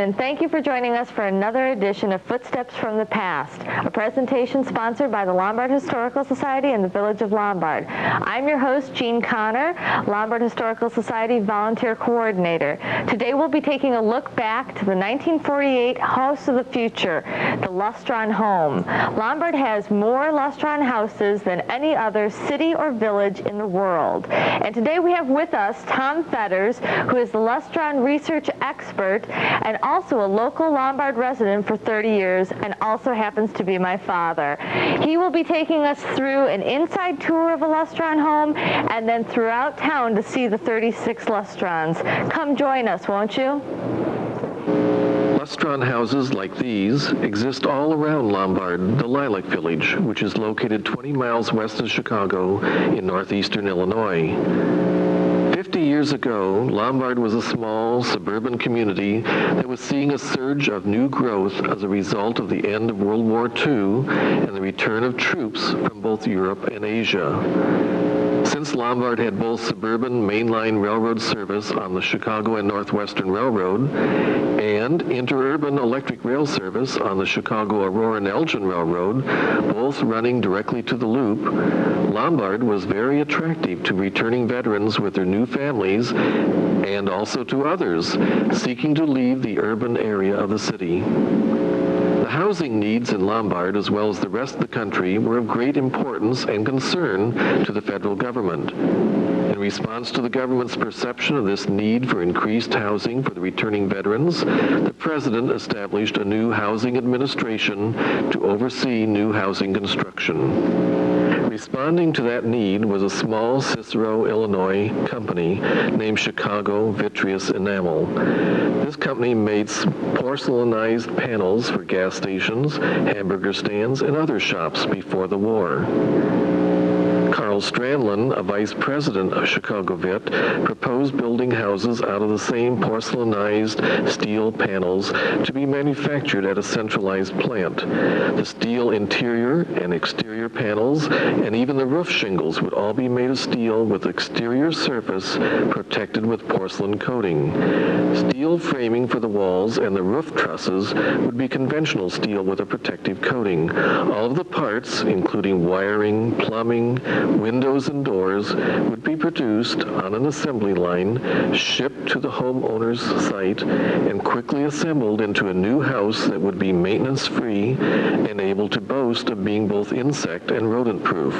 and thank you for joining us for another edition of Footsteps from the Past, a presentation sponsored by the Lombard Historical Society and the Village of Lombard. I'm your host, Jean Connor, Lombard Historical Society Volunteer Coordinator. Today we'll be taking a look back to the 1948 House of the Future, the Lustron Home. Lombard has more Lustron houses than any other city or village in the world. And today we have with us Tom Fetters, who is the Lustron research expert and also a local Lombard resident for 30 years and also happens to be my father. He will be taking us through an inside tour of a Lustron home and then throughout town to see the 36 Lustrons. Come join us, won't you? Lustron houses like these exist all around Lombard, the Lilac Village, which is located 20 miles west of Chicago in northeastern Illinois. 50 years ago, Lombard was a small suburban community that was seeing a surge of new growth as a result of the end of World War II and the return of troops from both Europe and Asia. Since Lombard had both suburban mainline railroad service on the Chicago and Northwestern Railroad and interurban electric rail service on the Chicago, Aurora, and Elgin Railroad, both running directly to the Loop, Lombard was very attractive to returning veterans with their new families and also to others seeking to leave the urban area of the city. The housing needs in Lombard, as well as the rest of the country, were of great importance and concern to the federal government. In response to the government's perception of this need for increased housing for the returning veterans, the President established a new housing administration to oversee new housing construction. Responding to that need was a small Cicero, Illinois company named Chicago Vitreous Enamel. This company made porcelainized panels for gas stations, hamburger stands, and other shops before the war. Carl Strandlin, a vice president of Chicago Vit, proposed building houses out of the same porcelainized steel panels to be manufactured at a centralized plant. The steel interior and exterior panels and even the roof shingles would all be made of steel with exterior surface protected with porcelain coating. Steel framing for the walls and the roof trusses would be conventional steel with a protective coating. All of the parts, including wiring, plumbing, windows and doors, would be produced on an assembly line, shipped to the homeowner's site, and quickly assembled into a new house that would be maintenance-free and able to boast of being both insect and rodent-proof.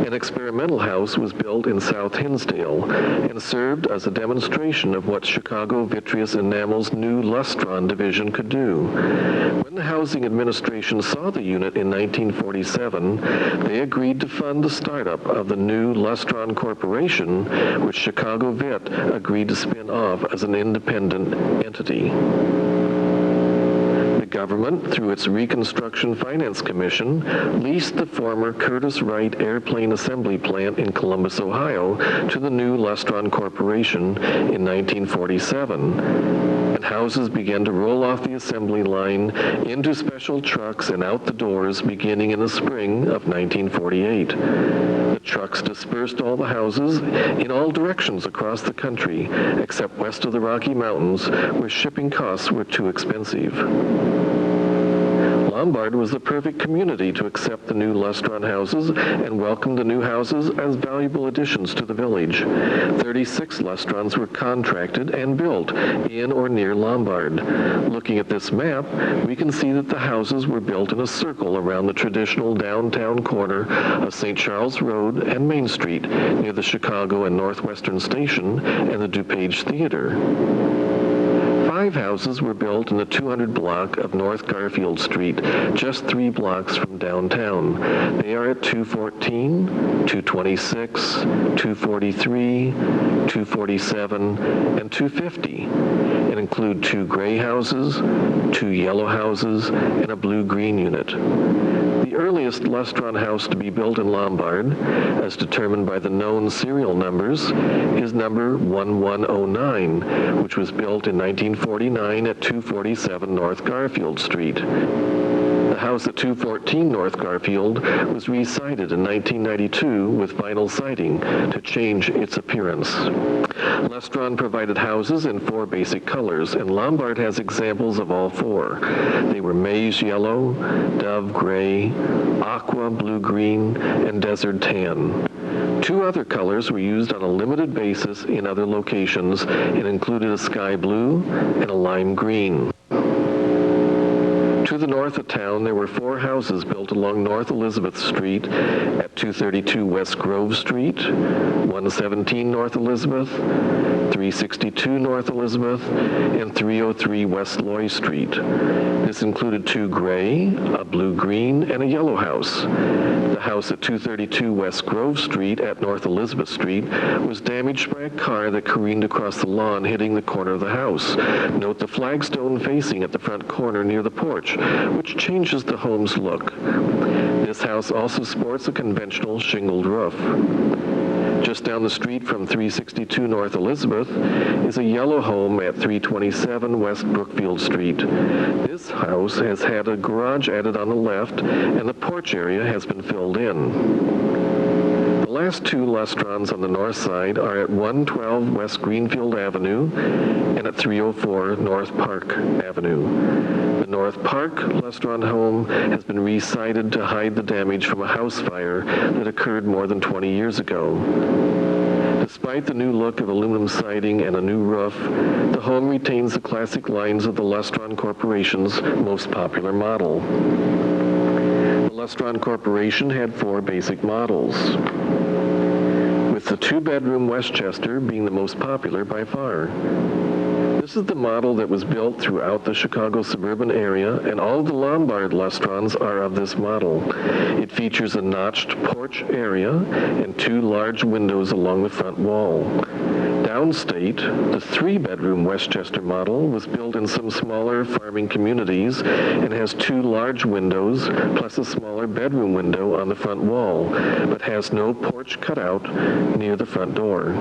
An experimental house was built in South Hinsdale and served as a demonstration of what Chicago Vitreous Enamel's new Lustron division could do. When the Housing Administration saw the unit in 1947, they agreed to fund the startup of the new Lustron Corporation, which Chicago Vit agreed to spin off as an independent entity. The government, through its Reconstruction Finance Commission, leased the former Curtiss Wright Airplane Assembly Plant in Columbus, Ohio, to the new Lustron Corporation in 1947. And houses began to roll off the assembly line into special trucks and out the doors beginning in the spring of 1948. The trucks dispersed all the houses in all directions across the country, except west of the Rocky Mountains, where shipping costs were too expensive. Lombard was the perfect community to accept the new Lustron houses and welcome the new houses as valuable additions to the village. 36 Lustrons were contracted and built in or near Lombard. Looking at this map, we can see that the houses were built in a circle around the traditional downtown corner of St. Charles Road and Main Street, near the Chicago and Northwestern Station and the DuPage Theater. 5 houses were built in the 200 block of North Garfield Street, just 3 blocks from downtown. They are at 214, 226, 243, 247, and 250, and include 2 gray houses, 2 yellow houses, and a blue-green unit. The earliest Lustron house to be built in Lombard, as determined by the known serial numbers, is number 1109, which was built in 1949 at 247 North Garfield Street. The house at 214 North Garfield was re-sided in 1992 with vinyl siding to change its appearance. Lustron provided houses in 4 basic colors, and Lombard has examples of all 4. They were maize yellow, dove gray, aqua blue-green, and desert tan. 2 other colors were used on a limited basis in other locations and included a sky blue and a lime green. To the north of town, there were 4 houses built along North Elizabeth Street at 232 West Grove Street, 117 North Elizabeth, 362 North Elizabeth, and 303 West Loy Street. This included 2 gray, a blue-green, and a yellow house. The house at 232 West Grove Street at North Elizabeth Street was damaged by a car that careened across the lawn, hitting the corner of the house. Note the flagstone facing at the front corner near the porch, which changes the home's look. This house also sports a conventional shingled roof. Just down the street from 362 North Elizabeth is a yellow home at 327 West Brookfield Street. This house has had a garage added on the left, and the porch area has been filled in. The last 2 Lustrons on the north side are at 112 West Greenfield Avenue and at 304 North Park Avenue. The North Park Lustron Home has been re-sided to hide the damage from a house fire that occurred more than 20 years ago. Despite the new look of aluminum siding and a new roof, the home retains the classic lines of the Lustron Corporation's most popular model. The Lustron Corporation had 4 basic models, with the 2-bedroom Westchester being the most popular by far. This is the model that was built throughout the Chicago suburban area, and all of the Lombard Lustrons are of this model. It features a notched porch area and 2 large windows along the front wall. Downstate, the 3-bedroom Westchester model was built in some smaller farming communities and has 2 large windows plus a smaller bedroom window on the front wall, but has no porch cutout near the front door.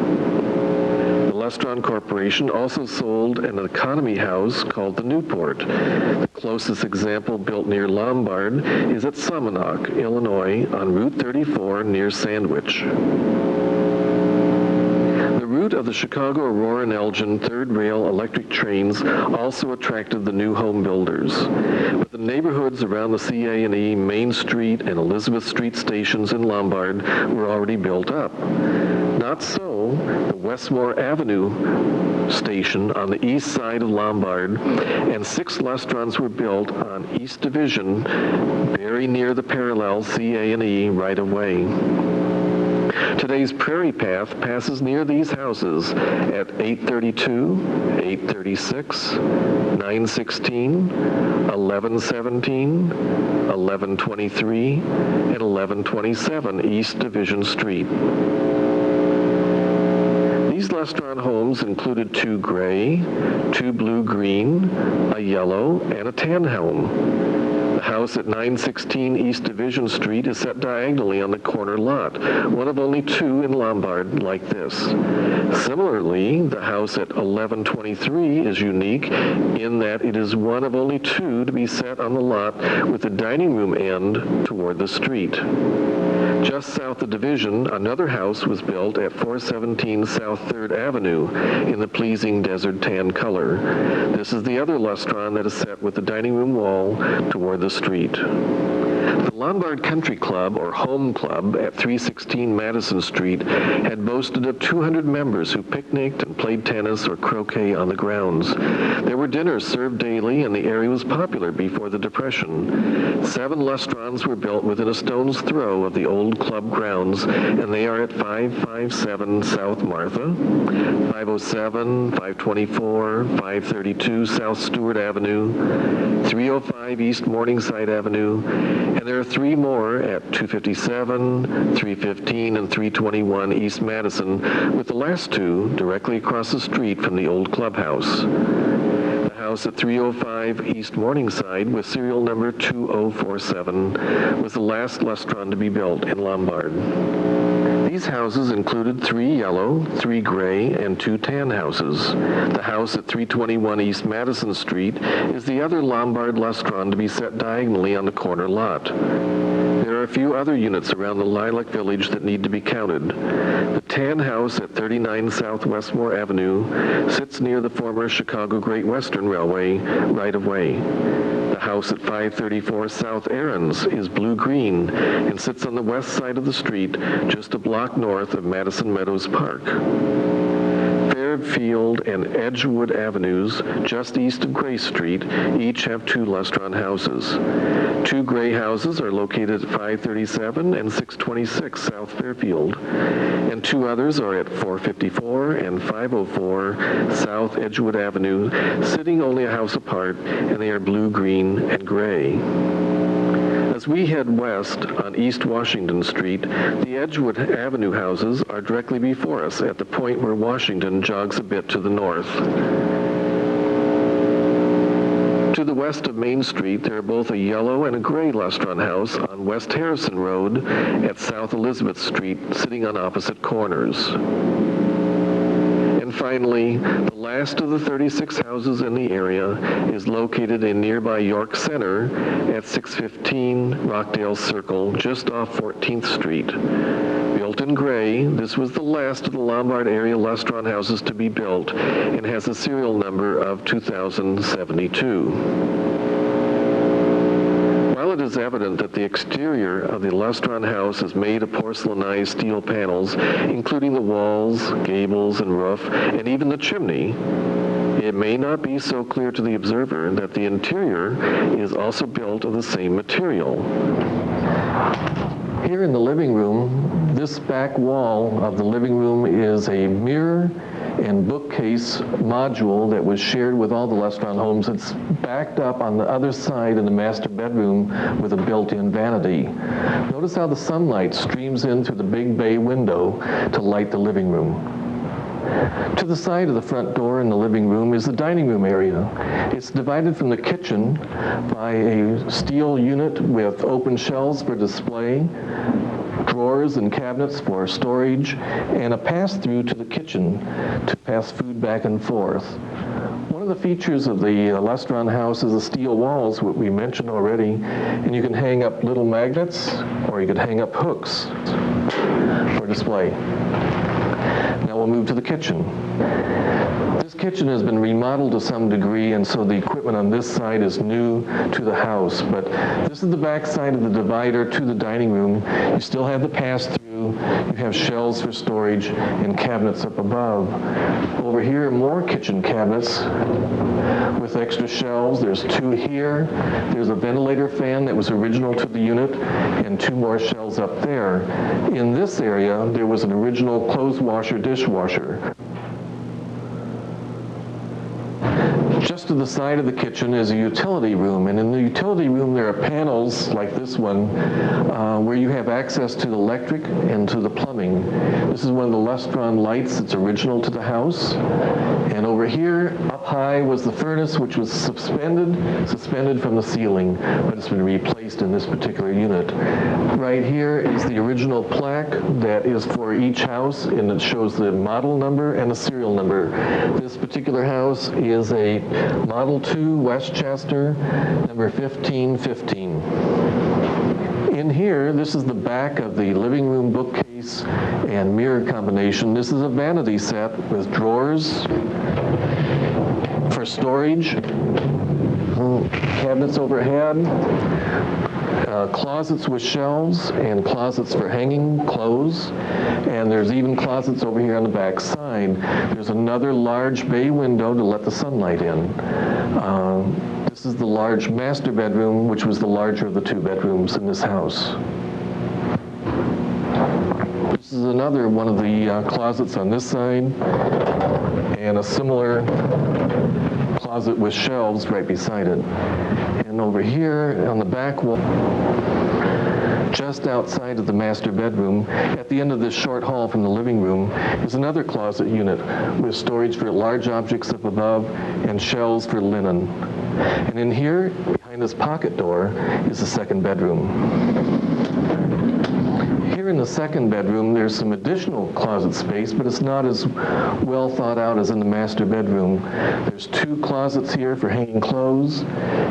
The Lustron Corporation also sold an economy house called the Newport. The closest example built near Lombard is at Somonauk, Illinois, on Route 34 near Sandwich. The route of the Chicago, Aurora, and Elgin third rail electric trains also attracted the new home builders. But the neighborhoods around the CA&E Main Street and Elizabeth Street stations in Lombard were already built up. Not so the Westmoor Avenue station on the east side of Lombard, and 6 Lustrons were built on East Division, very near the parallel CA&E right-of-way. Today's Prairie Path passes near these houses at 832, 836, 916, 1117, 1123, and 1127 East Division Street. These Lustron homes included 2 gray, 2 blue-green, a yellow, and a tan home. The house at 916 East Division Street is set diagonally on the corner lot, one of only 2 in Lombard like this. Similarly, the house at 1123 is unique in that it is one of only 2 to be set on the lot with the dining room end toward the street. Just south of Division, another house was built at 417 South 3rd Avenue in the pleasing desert tan color. This is the other Lustron that is set with the dining room wall toward the street. The Lombard Country Club, or Home Club, at 316 Madison Street had boasted of 200 members who picnicked and played tennis or croquet on the grounds. There were dinners served daily, and the area was popular before the Depression. 7 Lustrons were built within a stone's throw of the old club grounds, and they are at 557 South Martha, 507, 524, 532 South Stewart Avenue, 305 East Morningside Avenue, and there are 3 more at 257, 315, and 321 East Madison, with the last 2 directly across the street from the old clubhouse. The house at 305 East Morningside, with serial number 2047, was the last Lustron to be built in Lombard. These houses included 3 yellow, 3 gray, and 2 tan houses. The house at 321 East Madison Street is the other Lombard Lustron to be set diagonally on the corner lot. There are a few other units around the Lilac Village that need to be counted. The tan house at 39 South Westmoor Avenue sits near the former Chicago Great Western Railway right-of-way. The house at 534 South Aarons is blue-green and sits on the west side of the street just a block north of Madison Meadows Park. Fairfield and Edgewood Avenues, just east of Gray Street, each have 2 Lustron houses. 2 gray houses are located at 537 and 626 South Fairfield, and 2 others are at 454 and 504 South Edgewood Avenue, sitting only a house apart, and they are blue, green, and gray. As we head west on East Washington Street, the Edgewood Avenue houses are directly before us at the point where Washington jogs a bit to the north. To the west of Main Street, there are both a yellow and a gray Lustron house on West Harrison Road at South Elizabeth Street, sitting on opposite corners. And finally, the last of the 36 houses in the area is located in nearby York Center at 615 Rockdale Circle, just off 14th Street. Built in gray, this was the last of the Lombard area Lustron houses to be built and has a serial number of 2072. While it is evident that the exterior of the Lustron house is made of porcelainized steel panels, including the walls, gables, and roof, and even the chimney, it may not be so clear to the observer that the interior is also built of the same material. Here in the living room, this back wall of the living room is a mirror and bookcase module that was shared with all the Lustron homes. It's backed up on the other side in the master bedroom with a built-in vanity. Notice how the sunlight streams in through the big bay window to light the living room. To the side of the front door in the living room is the dining room area. It's divided from the kitchen by a steel unit with open shelves for display, drawers and cabinets for storage, and a pass-through to the kitchen to pass food back and forth. One of the features of the Lustron house is the steel walls, what we mentioned already, and you can hang up little magnets or you could hang up hooks for display. Now we'll move to the kitchen. This kitchen has been remodeled to some degree, and so the equipment on this side is new to the house. But this is the back side of the divider to the dining room. You still have the pass-through. You have shelves for storage and cabinets up above. Over here, more kitchen cabinets with extra shelves. There's 2 here. There's a ventilator fan that was original to the unit, and 2 more shelves up there. In this area, there was an original clothes washer, dishwasher. Just to the side of the kitchen is a utility room, and in the utility room there are panels like this one where you have access to the electric and to the plumbing. This is one of the Lustron lights that's original to the house. And over here, up high, was the furnace, which was suspended from the ceiling, but it's been replaced in this particular unit. Right here is the original plaque that is for each house, and it shows the model number and the serial number. This particular house is a Model 2 Westchester, number 1515. In here, this is the back of the living room bookcase and mirror combination. This is a vanity set with drawers for storage, cabinets overhead, closets with shelves, and closets for hanging clothes. And there's even closets over here on the back side. There's another large bay window to let the sunlight in. This is the large master bedroom, which was the larger of the 2 bedrooms in this house. This is another one of the closets on this side, and a similar closet with shelves right beside it. And over here on the back wall, just outside of the master bedroom, at the end of this short hall from the living room, is another closet unit with storage for large objects up above and shelves for linen. And in here, behind this pocket door, is the second bedroom. Here in the second bedroom, there's some additional closet space, but it's not as well thought out as in the master bedroom. There's 2 closets here for hanging clothes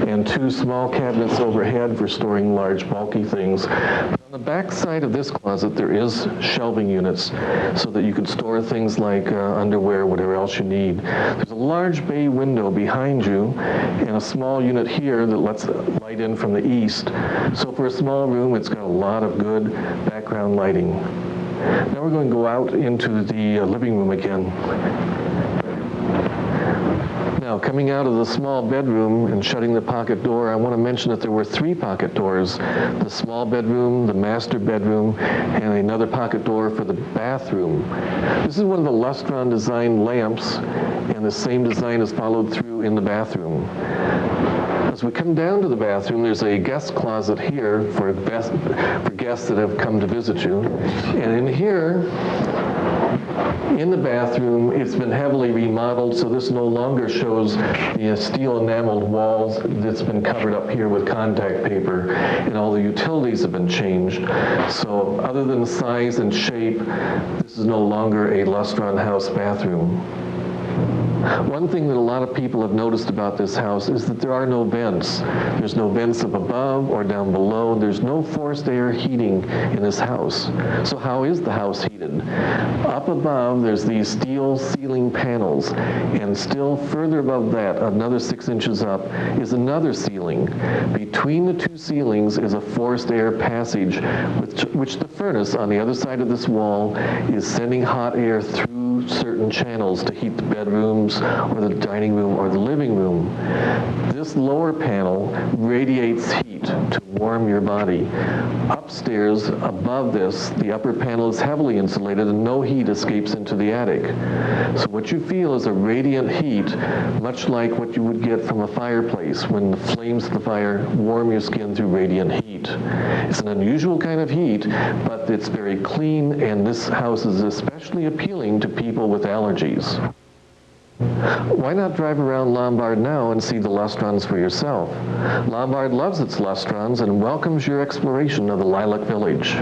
and 2 small cabinets overhead for storing large, bulky things. But on the back side of this closet, there is shelving units so that you can store things like underwear, whatever else you need. There's a large bay window behind you and a small unit here that lets light in from the east. So for a small room, it's got a lot of good background lighting. Now we're going to go out into the living room again. Now, coming out of the small bedroom and shutting the pocket door, I want to mention that there were 3 pocket doors: the small bedroom, the master bedroom, and another pocket door for the bathroom. This is one of the Lustron design lamps, and the same design is followed through in the bathroom. As we come down to the bathroom, there's a guest closet here for guests that have come to visit you. And in here, in the bathroom, it's been heavily remodeled, so this no longer shows the steel enameled walls that's been covered up here with contact paper, and all the utilities have been changed. So other than size and shape, this is no longer a Lustron house bathroom. One thing that a lot of people have noticed about this house is that there are no vents. There's no vents up above or down below. There's no forced air heating in this house. So how is the house heated? Up above, there's these steel ceiling panels, and still further above that, another 6 inches up, is another ceiling. Between the 2 ceilings is a forced air passage, which the furnace on the other side of this wall is sending hot air through certain channels to heat the bedrooms or the dining room or the living room. This lower panel radiates heat to warm your body. Upstairs, above this, the upper panel is heavily insulated and no heat escapes into the attic. So what you feel is a radiant heat, much like what you would get from a fireplace when the flames of the fire warm your skin through radiant heat. It's an unusual kind of heat, but it's very clean, and this house is especially appealing to people with allergies. Why not drive around Lombard now and see the Lustrons for yourself? Lombard loves its Lustrons and welcomes your exploration of the Lilac Village.